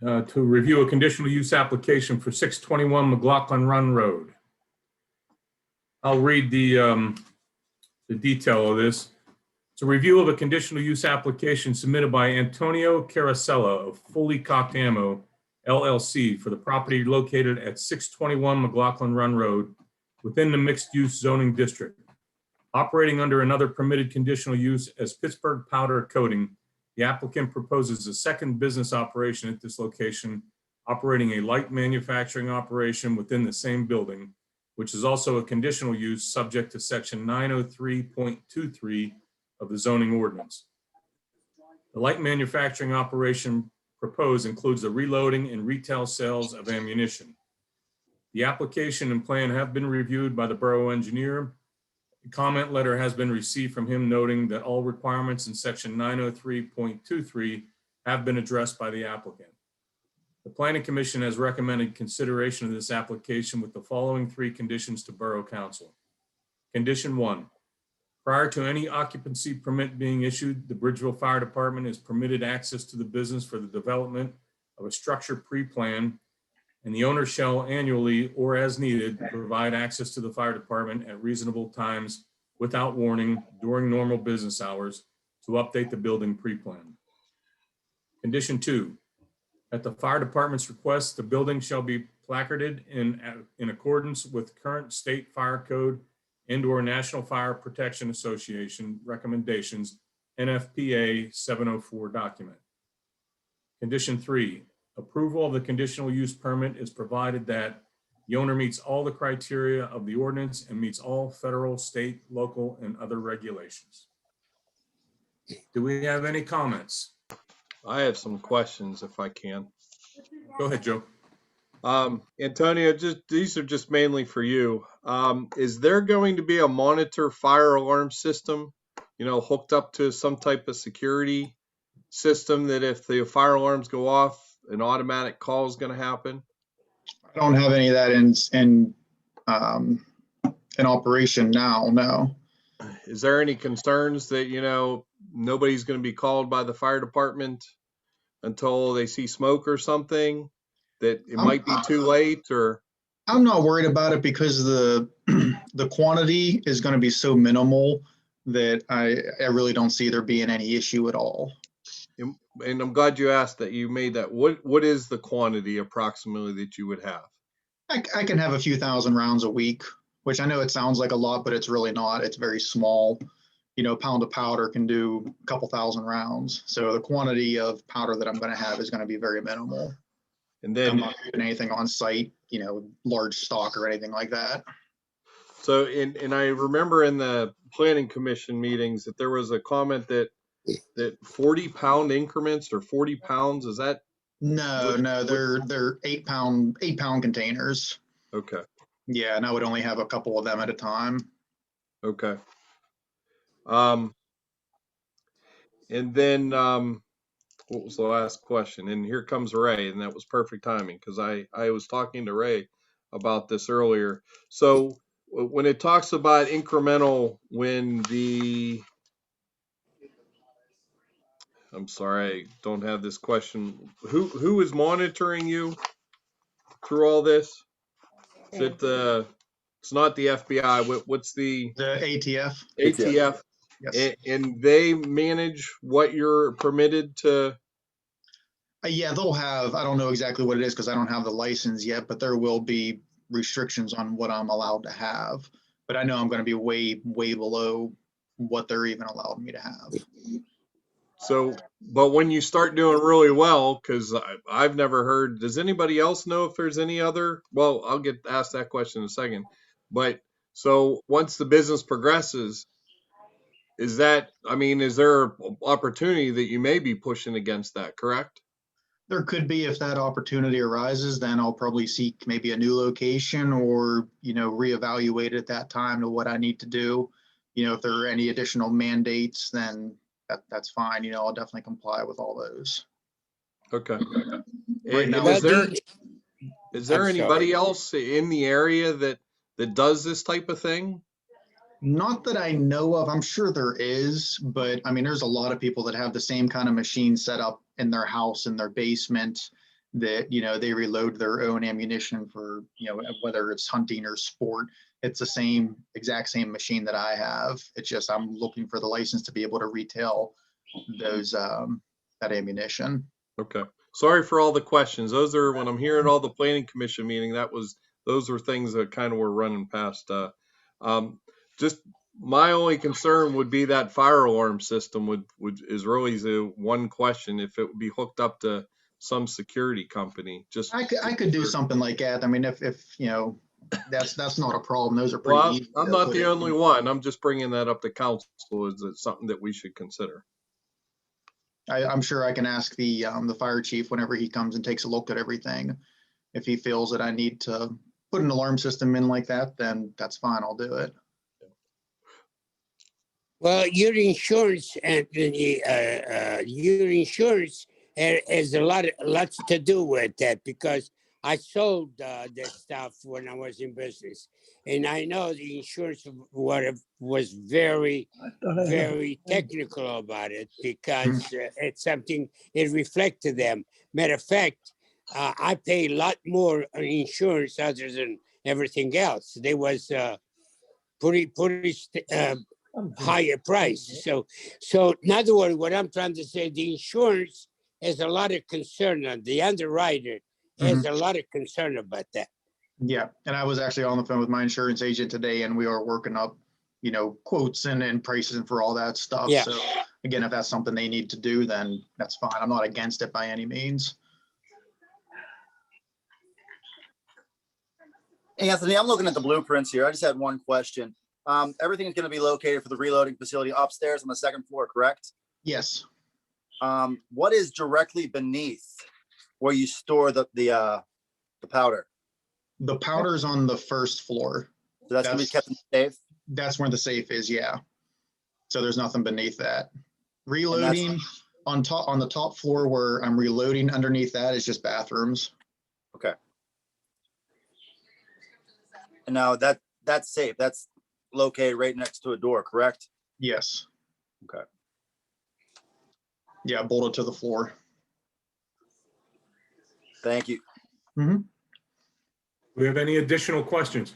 to review a conditional use application for 621 McLaughlin Run Road. I'll read the detail of this. It's a review of a conditional use application submitted by Antonio Carasella of Fully Cocked Ammo, LLC, for the property located at 621 McLaughlin Run Road within the mixed-use zoning district. Operating under another permitted conditional use as Pittsburgh Powder Coating, the applicant proposes a second business operation at this location, operating a light manufacturing operation within the same building, which is also a conditional use subject to section 903.23 of the zoning ordinance. The light manufacturing operation proposed includes the reloading and retail sales of ammunition. The application and plan have been reviewed by the borough engineer. A comment letter has been received from him noting that all requirements in section 903.23 have been addressed by the applicant. The Planning Commission has recommended consideration of this application with the following 3 conditions to Borough Council. Condition 1, prior to any occupancy permit being issued, the Bridgeville Fire Department is permitted access to the business for the development of a structure pre-plan, and the owner shall annually or as needed provide access to the fire department at reasonable times without warning during normal business hours to update the building pre-plan. Condition 2, at the fire department's request, the building shall be placarded in accordance with current state fire code and/or National Fire Protection Association recommendations, NFPA 704 document. Condition 3, approval of the conditional use permit is provided that the owner meets all the criteria of the ordinance and meets all federal, state, local, and other regulations. Do we have any comments? I have some questions if I can. Go ahead, Joe. Antonio, these are just mainly for you. Is there going to be a monitor fire alarm system, hooked up to some type of security system that if the fire alarms go off, an automatic call is going to happen? I don't have any of that in operation now, no. Is there any concerns that, nobody's going to be called by the fire department until they see smoke or something, that it might be too late? Or I'm not worried about it because the quantity is going to be so minimal that I really don't see there being any issue at all. And I'm glad you asked that. You made that. What is the quantity approximately that you would have? I can have a few thousand rounds a week, which I know it sounds like a lot, but it's really not. It's very small. A pound of powder can do a couple thousand rounds. So the quantity of powder that I'm going to have is going to be very minimal. And then I'm not doing anything on site, large stock or anything like that. So, and I remember in the planning commission meetings that there was a comment that 40-pound increments or 40 pounds, is that? No, they're 8-pound containers. Okay. Yeah, and I would only have a couple of them at a time. Okay. And then what was the last question? And here comes Ray, and that was perfect timing because I was talking to Ray about this earlier. So when it talks about incremental, I'm sorry, I don't have this question. Who is monitoring you through all this? Is it it's not the FBI. What's the ATF? ATF. Yes. And they manage what you're permitted to? Yeah, they'll have, I don't know exactly what it is because I don't have the license yet, but there will be restrictions on what I'm allowed to have. But I know I'm going to be way, way below what they're even allowed me to have. So, but when you start doing really well, because I've never heard, does anybody else know if there's any other? Well, I'll get asked that question in a second. But so once the business progresses, is there opportunity that you may be pushing against that, correct? There could be, if that opportunity arises, then I'll probably seek maybe a new location or, reevaluate at that time to what I need to do. If there are any additional mandates, then that's fine. I'll definitely comply with all those. Okay. Right now, is there anybody else in the area that does this type of thing? Not that I know of. I'm sure there is, but there's a lot of people that have the same kind of machine set up in their house, in their basement. that, you know, they reload their own ammunition for, you know, whether it's hunting or sport. It's the same, exact same machine that I have. It's just I'm looking for the license to be able to retail those, that ammunition. Okay. Sorry for all the questions. Those are, when I'm hearing all the planning commission meeting, those were things that kind of were running past. Just my only concern would be that fire alarm system is really the one question, if it would be hooked up to some security company. Just I could do something like that. I mean, if you know, that's not a problem. Those are pretty well, easy. I'm to not put the in. only one. I'm just bringing that up to council. Is it something that we should consider? I'm sure I can ask the fire chief whenever he comes and takes a look at everything. If he feels that I need to put an alarm system in like that, then that's fine. I'll do it. Well, your insurance, Anthony, your insurance has lots to do with that, because I sold that stuff when I was in business, and I know the insurance was very, very technical about it, because it's something it reflected them. Matter of fact, I pay a lot more on insurance other than everything else. There was pretty higher price. So in other words, what I'm trying to say, the insurance has a lot of concern, on the underwriter has a lot of concern about that. Yeah, and I was actually on the phone with my insurance agent today, and we are working up, you know, quotes and prices and for all that stuff. Yeah. So again, if that's something they need to do, then that's fine. I'm not against it by any means. Anthony, I'm looking at the blueprints here. I just had one question. Everything is going to be located for the reloading facility upstairs on the second floor, correct? Yes. What is directly beneath where you store the powder? The powder's on the first floor. So that's going to be kept in the safe? That's where the safe is, yeah. So there's nothing beneath that. Reloading on the top floor where I'm reloading, underneath that is just bathrooms. Okay. And now that's safe. That's located right next to a door, correct? Yes. Okay. Yeah, bolted to the floor. Thank you. Do we have any additional questions?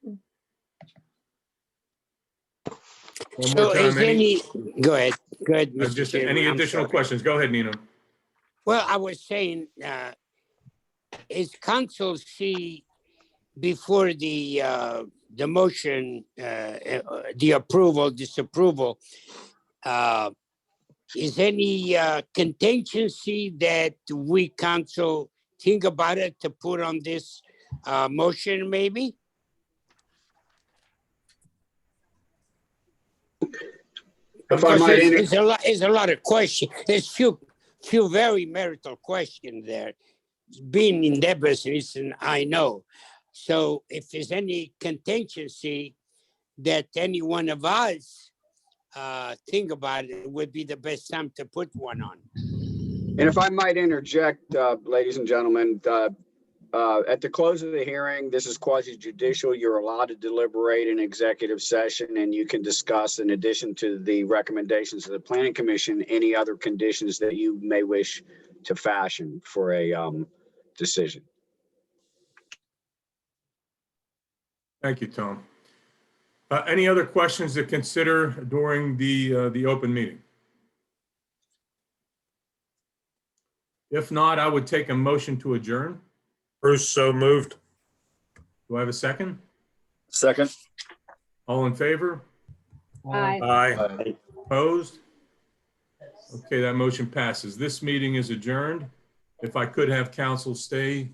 One more So time, is any, go ahead, Mr. just Chairman, any I'm additional sorry. questions? Go ahead, Nino. Well, I was saying, is council see before the motion, the approval, disapproval, is any contingency that we council think about it to put on this motion maybe? If I might, There's a lot of questions. There's few very marital questions there. Being in that business, and I know. So if there's any contingency that any one of us think about it, it would be the best time to put one on. and if I might interject, ladies and gentlemen, at the close of the hearing, this is quasi judicial. You're allowed to deliberate in executive session, and you can discuss, in addition to the recommendations of the Planning Commission, any other conditions that you may wish to fashion for a decision. Thank you, Tom. Any other questions to consider during the open meeting? If not, I would take a motion to adjourn. Bruce, so moved. Do I have a second? Second. All in favor? Aye. Aye. Opposed? Okay, that motion passes. This meeting is adjourned. If I could have council stay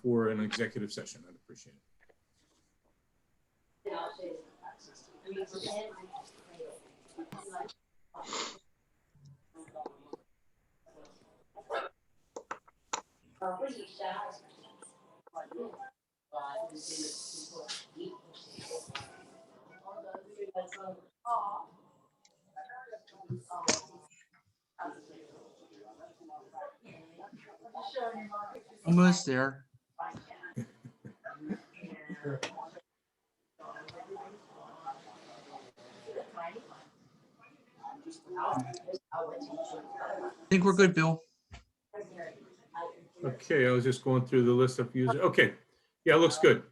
for an executive session, I'd appreciate it. Almost there. I think we're good, Bill. Okay, I was just going through the list of users. Okay, yeah, it looks good.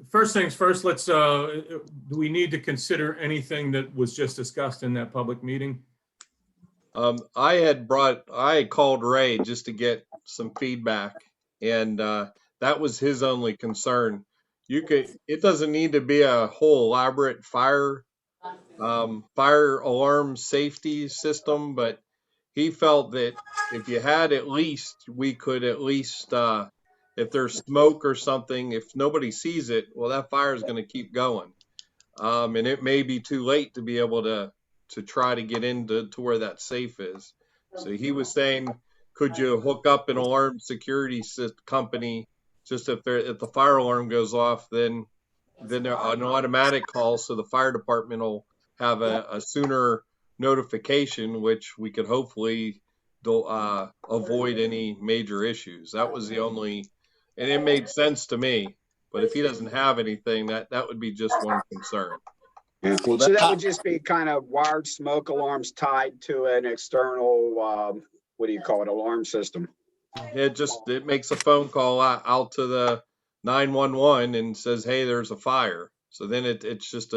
First things first, let's, do we need to consider anything that was just discussed in that public meeting? I had called Ray just to get some feedback, and that was his only concern. It doesn't need to be a whole elaborate fire alarm safety system, but he felt that if you had we could at least, if there's smoke or something, if nobody sees it, well, that fire is going to keep going. And it may be too late to be able to try to get into where that safe is. So he was saying, could you hook up an alarm security company, just if the fire alarm goes off, then an automatic call, so the fire department will have a sooner notification, which we could hopefully avoid any major issues. That was the only, and it made sense to me. But if he doesn't have anything, that would be just one concern. Yeah. Well, So that that- would just be kind of wired smoke alarms tied to an external, what do you call it, alarm system? It makes a phone call out to the 911 and says, hey, there's a fire. So then it's just